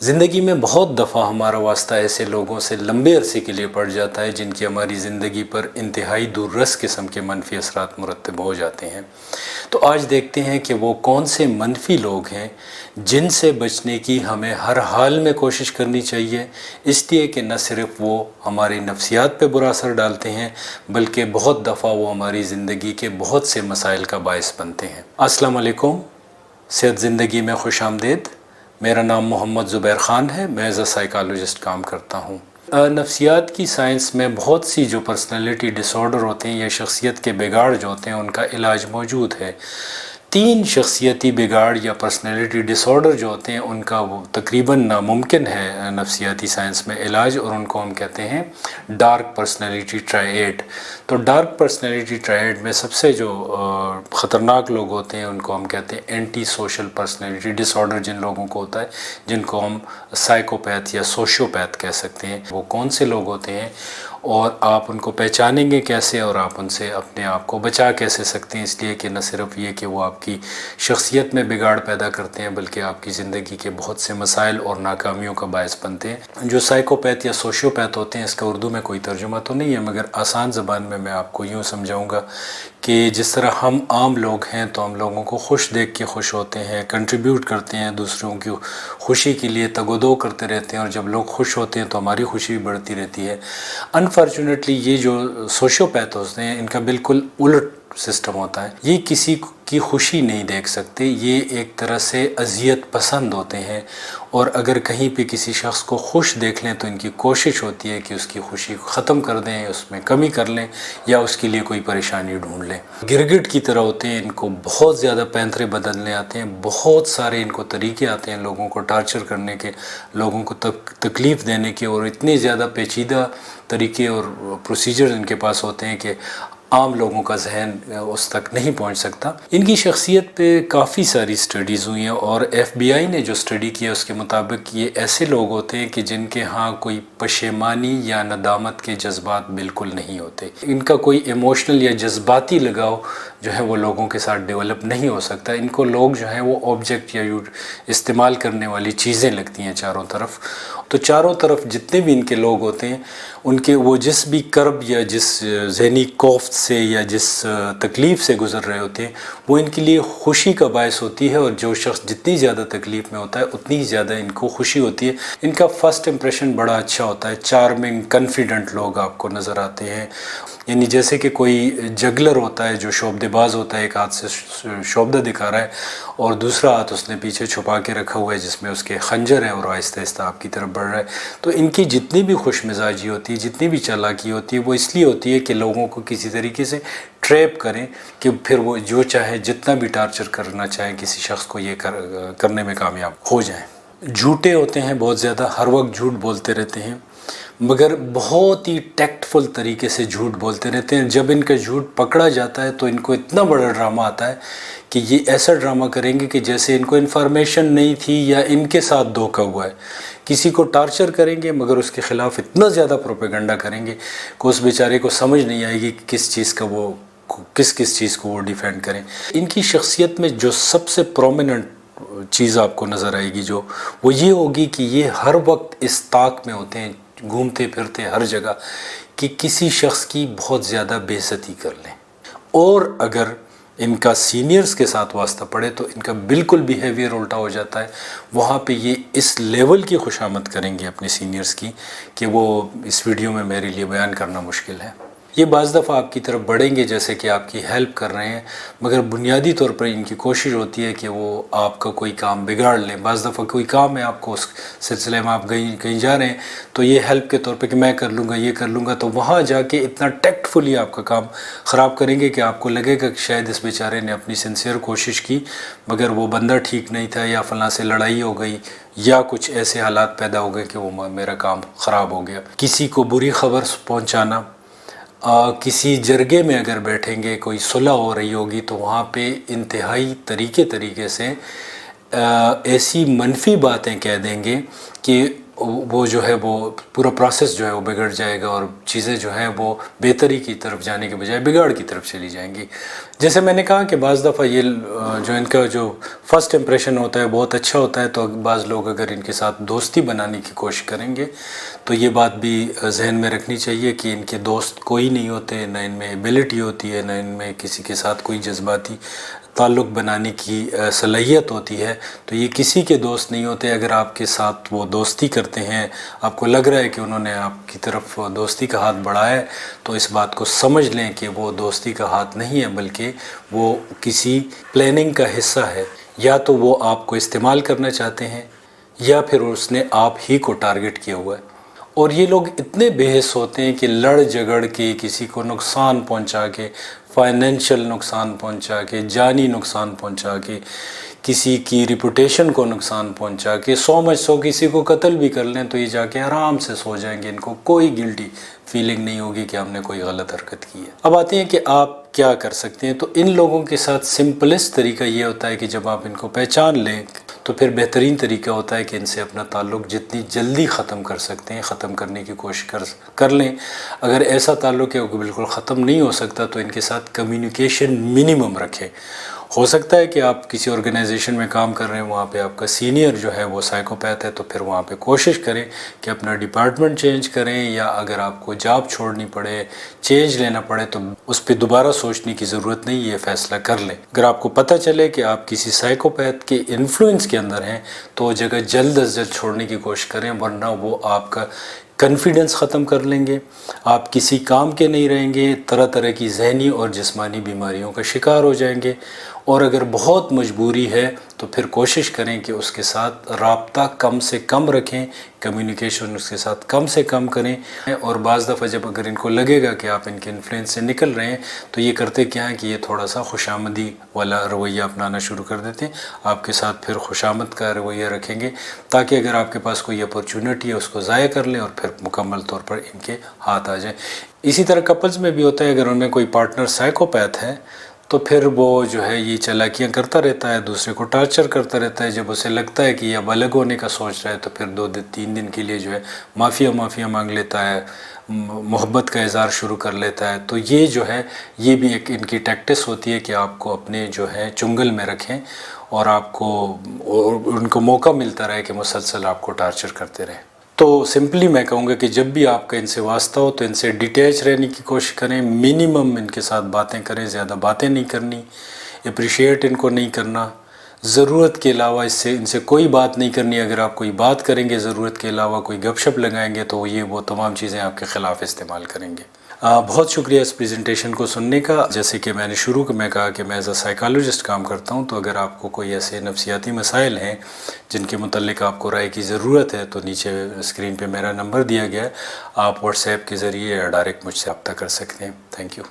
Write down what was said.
زندگی میں بہت دفعہ ہمارا واسطہ ایسے لوگوں سے لمبے عرصے کے لیے پڑ جاتا ہے جن کی ہماری زندگی پر انتہائی دور رس قسم کے منفی اثرات مرتب ہو جاتے ہیں۔ تو آج دیکھتے ہیں کہ وہ کون سے منفی لوگ ہیں جن سے بچنے کی ہمیں ہر حال میں کوشش کرنی چاہیے، اس لیے کہ نہ صرف وہ ہماری نفسیات پہ برا اثر ڈالتے ہیں بلکہ بہت دفعہ وہ ہماری زندگی کے بہت سے مسائل کا باعث بنتے ہیں۔ السلام علیکم، صحت زندگی میں خوش آمدید۔ میرا نام محمد زبیر خان ہے، میں ایز اے سائیکالوجسٹ کام کرتا ہوں۔ نفسیات کی سائنس میں بہت سی جو پرسنالٹی ڈس آرڈر ہوتے ہیں یا شخصیت کے بگاڑ جو ہوتے ہیں ان کا علاج موجود ہے۔ 3 شخصیتی بگاڑ یا پرسنالٹی ڈس آرڈر جو ہوتے ہیں ان کا وہ تقریباً ناممکن ہے نفسیاتی سائنس میں علاج، اور ان کو ہم کہتے ہیں ڈارک پرسنالٹی ٹرائیڈ۔ تو ڈارک پرسنالٹی ٹرائیڈ میں سب سے جو خطرناک لوگ ہوتے ہیں ان کو ہم کہتے ہیں اینٹی سوشل پرسنالٹی ڈس آرڈر، جن لوگوں کو ہوتا ہے، جن کو ہم سائیکوپیتھ یا سوشیوپیتھ کہہ سکتے ہیں۔ وہ کون سے لوگ ہوتے ہیں اور آپ ان کو پہچانیں گے کیسے، اور آپ ان سے اپنے آپ کو بچا کیسے سکتے ہیں، اس لیے کہ نہ صرف یہ کہ وہ آپ کی شخصیت میں بگاڑ پیدا کرتے ہیں بلکہ آپ کی زندگی کے بہت سے مسائل اور ناکامیوں کا باعث بنتے ہیں۔ جو سائیکوپیتھ یا سوشیوپیتھ ہوتے ہیں، اس کا اردو میں کوئی ترجمہ تو نہیں ہے مگر آسان زبان میں آپ کو یوں سمجھاؤں گا کہ جس طرح ہم عام لوگ ہیں تو ہم لوگوں کو خوش دیکھ کے خوش ہوتے ہیں، کنٹریبیوٹ کرتے ہیں، دوسروں کی خوشی کے لیے تگ و دو کرتے رہتے ہیں، اور جب لوگ خوش ہوتے ہیں تو ہماری خوشی بھی بڑھتی رہتی ہے۔ انفارچونیٹلی یہ جو سوشیوپیتھ ہوتے ہیں ان کا بالکل الٹ سسٹم ہوتا ہے۔ یہ کسی کی خوشی نہیں دیکھ سکتے، یہ ایک طرح سے اذیت پسند ہوتے ہیں، اور اگر کہیں پہ کسی شخص کو خوش دیکھ لیں تو ان کی کوشش ہوتی ہے کہ اس کی خوشی کو ختم کر دیں، اس میں کمی کر لیں یا اس کے لیے کوئی پریشانی ڈھونڈ لیں۔ گرگٹ کی طرح ہوتے ہیں، ان کو بہت زیادہ پینترے بدلنے آتے ہیں، بہت سارے ان کو طریقے آتے ہیں لوگوں کو ٹارچر کرنے کے، لوگوں کو تکلیف دینے کے، اور اتنے زیادہ پیچیدہ طریقے اور پروسیجر ان کے پاس ہوتے ہیں کہ عام لوگوں کا ذہن اس تک نہیں پہنچ سکتا۔ ان کی شخصیت پہ کافی ساری سٹڈیز ہوئی ہیں، اور ایف بی آئی نے جو سٹڈی کیا اس کے مطابق یہ ایسے لوگ ہوتے ہیں کہ جن کے ہاں کوئی پشیمانی یا ندامت کے جذبات بالکل نہیں ہوتے۔ ان کا کوئی ایموشنل یا جذباتی لگاؤ جو ہے وہ لوگوں کے ساتھ ڈیولپ نہیں ہو سکتا۔ ان کو لوگ جو ہیں وہ آبجیکٹ یا استعمال کرنے والی چیزیں لگتی ہیں چاروں طرف۔ تو چاروں طرف جتنے بھی ان کے لوگ ہوتے ہیں ان کے وہ جس بھی کرب یا جس ذہنی کوفت سے یا جس تکلیف سے گزر رہے ہوتے ہیں وہ ان کے لیے خوشی کا باعث ہوتی ہے، اور جو شخص جتنی زیادہ تکلیف میں ہوتا ہے اتنی زیادہ ان کو خوشی ہوتی ہے۔ ان کا فرسٹ امپریشن بڑا اچھا ہوتا ہے، چارمنگ کانفیڈنٹ لوگ آپ کو نظر آتے ہیں، یعنی جیسے کہ کوئی جگلر ہوتا ہے جو شعبدے باز ہوتا ہے، ایک ہاتھ سے شعبدہ دکھا رہا ہے اور دوسرا ہاتھ اس نے پیچھے چھپا کے رکھا ہوا ہے جس میں اس کے خنجر ہے، اور آہستہ آہستہ آپ کی طرف بڑھ رہا ہے۔ تو ان کی جتنی بھی خوش مزاجی ہوتی ہے، جتنی بھی چالاکی ہوتی ہے، وہ اس لیے ہوتی ہے کہ لوگوں کو کسی طریقے سے ٹریپ کریں کہ پھر وہ جو چاہے جتنا بھی ٹارچر کرنا چاہیں کسی شخص کو یہ کرنے میں کامیاب ہو جائیں۔ جھوٹے ہوتے ہیں بہت زیادہ، ہر وقت جھوٹ بولتے رہتے ہیں، مگر بہت ہی ٹیکٹفل طریقے سے جھوٹ بولتے رہتے ہیں۔ جب ان کا جھوٹ پکڑا جاتا ہے تو ان کو اتنا بڑا ڈرامہ آتا ہے کہ یہ ایسا ڈرامہ کریں گے کہ جیسے ان کو انفارمیشن نہیں تھی یا ان کے ساتھ دھوکہ ہوا ہے۔ کسی کو ٹارچر کریں گے مگر اس کے خلاف اتنا زیادہ پروپیگنڈا کریں گے کہ اس بیچارے کو سمجھ نہیں آئے گی کہ کس چیز کو وہ ڈیفینڈ کریں۔ ان کی شخصیت میں جو سب سے پرومیننٹ چیز آپ کو نظر آئے گی جو وہ یہ ہوگی کہ یہ ہر وقت اس طاق میں ہوتے ہیں، گھومتے پھرتے ہر جگہ، کہ کسی شخص کی بہت زیادہ بے عزتی کر لیں، اور اگر ان کا سینئرز کے ساتھ واسطہ پڑے تو ان کا بالکل بیہیویئر الٹا ہو جاتا ہے۔ وہاں پہ یہ اس لیول کی خوشامد کریں گے اپنے سینئرز کی کہ وہ اس ویڈیو میں میرے لیے بیان کرنا مشکل ہے۔ یہ بعض دفعہ آپ کی طرف بڑھیں گے جیسے کہ آپ کی ہیلپ کر رہے ہیں، مگر بنیادی طور پر ان کی کوشش ہوتی ہے کہ وہ آپ کا کوئی کام بگاڑ لیں۔ بعض دفعہ کوئی کام ہے آپ کو، اس سلسلے میں آپ کہیں جا رہے ہیں تو یہ ہیلپ کے طور پہ کہ میں کر لوں گا، یہ کر لوں گا، تو وہاں جا کے اتنا ٹیکٹفلی آپ کا کام خراب کریں گے کہ آپ کو لگے گا کہ شاید اس بیچارے نے اپنی سنسیئر کوشش کی مگر وہ بندہ ٹھیک نہیں تھا، یا فلاں سے لڑائی ہو گئی، یا کچھ ایسے حالات پیدا ہو گئے کہ وہ میرا کام خراب ہو گیا۔ کسی کو بری خبر پہنچانا، کسی جرگے میں اگر بیٹھیں گے، کوئی صلح ہو رہی ہوگی تو وہاں پہ انتہائی طریقے سے ایسی منفی باتیں کہہ دیں گے کہ وہ جو ہے وہ پورا پروسیس جو ہے وہ بگڑ جائے گا، اور چیزیں جو ہیں وہ بہتری کی طرف جانے کے بجائے بگاڑ کی طرف چلی جائیں گی۔ جیسے میں نے کہا کہ بعض دفعہ یہ جو ان کا جو فرسٹ امپریشن ہوتا ہے بہت اچھا ہوتا ہے، تو بعض لوگ اگر ان کے ساتھ دوستی بنانے کی کوشش کریں گے تو یہ بات بھی ذہن میں رکھنی چاہیے کہ ان کے دوست کوئی نہیں ہوتے، نہ ان میں ایبلٹی ہوتی ہے، نہ ان میں کسی کے ساتھ کوئی جذباتی تعلق بنانے کی صلاحیت ہوتی ہے، تو یہ کسی کے دوست نہیں ہوتے۔ اگر آپ کے ساتھ وہ دوستی کرتے ہیں، آپ کو لگ رہا ہے کہ انہوں نے آپ کی طرف دوستی کا ہاتھ بڑھایا ہے، تو اس بات کو سمجھ لیں کہ وہ دوستی کا ہاتھ نہیں ہے، بلکہ وہ کسی پلاننگ کا حصہ ہے۔ یا تو وہ آپ کو استعمال کرنا چاہتے ہیں، یا پھر اس نے آپ ہی کو ٹارگٹ کیا ہوا ہے۔ اور یہ لوگ اتنے بے حس ہوتے ہیں کہ لڑ جھگڑ کے، کسی کو نقصان پہنچا کے، فائنینشیل نقصان پہنچا کے، جانی نقصان پہنچا کے، کسی کی ریپوٹیشن کو نقصان پہنچا کے، 100 کسی کو قتل بھی کر لیں تو یہ جا کے آرام سے سو جائیں گے، ان کو کوئی گلٹی فیلنگ نہیں ہوگی کہ ہم نے کوئی غلط حرکت کی ہے۔ اب آتے ہیں کہ آپ کیا کر سکتے ہیں۔ تو ان لوگوں کے ساتھ سمپلسٹ طریقہ یہ ہوتا ہے کہ جب آپ ان کو پہچان لیں تو پھر بہترین طریقہ ہوتا ہے کہ ان سے اپنا تعلق جتنی جلدی ختم کر سکتے ہیں ختم کرنے کی کوشش کر لیں۔ اگر ایسا تعلق ہے وہ بالکل ختم نہیں ہو سکتا تو ان کے ساتھ کمیونیکیشن منیمم رکھیں۔ ہو سکتا ہے کہ آپ کسی آرگنائزیشن میں کام کر رہے ہیں، وہاں پہ آپ کا سینئر جو ہے وہ سائیکوپیتھ ہے، تو پھر وہاں پہ کوشش کریں کہ اپنا ڈپارٹمنٹ چینج کریں، یا اگر آپ کو جاب چھوڑنی پڑے، چینج لینا پڑے، تو اس پہ دوبارہ سوچنے کی ضرورت نہیں، یہ فیصلہ کر لیں۔ اگر آپ کو پتہ چلے کہ آپ کسی سائیکوپیتھ کے انفلوئنس کے اندر ہیں تو وہ جگہ جلد از جلد چھوڑنے کی کوشش کریں، ورنہ وہ آپ کا کنفیڈنس ختم کر لیں گے، آپ کسی کام کے نہیں رہیں گے، طرح طرح کی ذہنی اور جسمانی بیماریوں کا شکار ہو جائیں گے۔ اور اگر بہت مجبوری ہے تو پھر کوشش کریں کہ اس کے ساتھ رابطہ کم سے کم رکھیں، کمیونیکیشن اس کے ساتھ کم سے کم کریں۔ اور بعض دفعہ جب اگر ان کو لگے گا کہ آپ ان کے انفلوئنس سے نکل رہے ہیں تو یہ کرتے کیا ہیں کہ یہ تھوڑا سا خوشامدی والا رویہ اپنانا شروع کر دیتے ہیں، آپ کے ساتھ پھر خوشامد کا رویہ رکھیں گے، تاکہ اگر آپ کے پاس کوئی اپرچونٹی ہے اس کو ضائع کر لیں اور پھر مکمل طور پر ان کے ہاتھ آ جائیں۔ اسی طرح کپلز میں بھی ہوتا ہے، اگر ان میں کوئی پارٹنر سائیکوپیتھ ہے تو پھر وہ جو ہے یہ چالاکیاں کرتا رہتا ہے، دوسرے کو ٹارچر کرتا رہتا ہے۔ جب اسے لگتا ہے کہ یہ اب الگ ہونے کا سوچ رہا ہے تو پھر 2-3 دن کے لیے جو ہے معافیا مانگ لیتا ہے، محبت کا اظہار شروع کر لیتا ہے۔ تو یہ جو ہے یہ بھی ایک ان کی ٹیکٹس ہوتی ہے کہ آپ کو اپنے جو ہے چنگل میں رکھیں، اور آپ کو ان کو موقع ملتا رہے کہ مسلسل آپ کو ٹارچر کرتے رہیں۔ تو سمپلی میں کہوں گا کہ جب بھی آپ کا ان سے واسطہ ہو تو ان سے ڈیٹیچ رہنے کی کوشش کریں، منیمم ان کے ساتھ باتیں کریں، زیادہ باتیں نہیں کرنی، اپریشیٹ ان کو نہیں کرنا، ضرورت کے علاوہ ان سے کوئی بات نہیں کرنی۔ اگر آپ کوئی بات کریں گے ضرورت کے علاوہ، کوئی گپ شپ لگائیں گے تو وہ تمام چیزیں آپ کے خلاف استعمال کریں گے۔ بہت شکریہ اس پریزنٹیشن کو سننے کا۔ جیسے کہ میں نے شروع میں کہا کہ میں ایز اے سائیکالوجسٹ کام کرتا ہوں، تو اگر آپ کو کوئی ایسے نفسیاتی مسائل ہیں جن کے متعلق آپ کو رائے کی ضرورت ہے تو نیچے اسکرین پہ میرا نمبر دیا گیا ہے، آپ واٹس ایپ کے ذریعے یا ڈائریکٹ مجھ سے رابطہ کر سکتے ہیں۔ Thank you.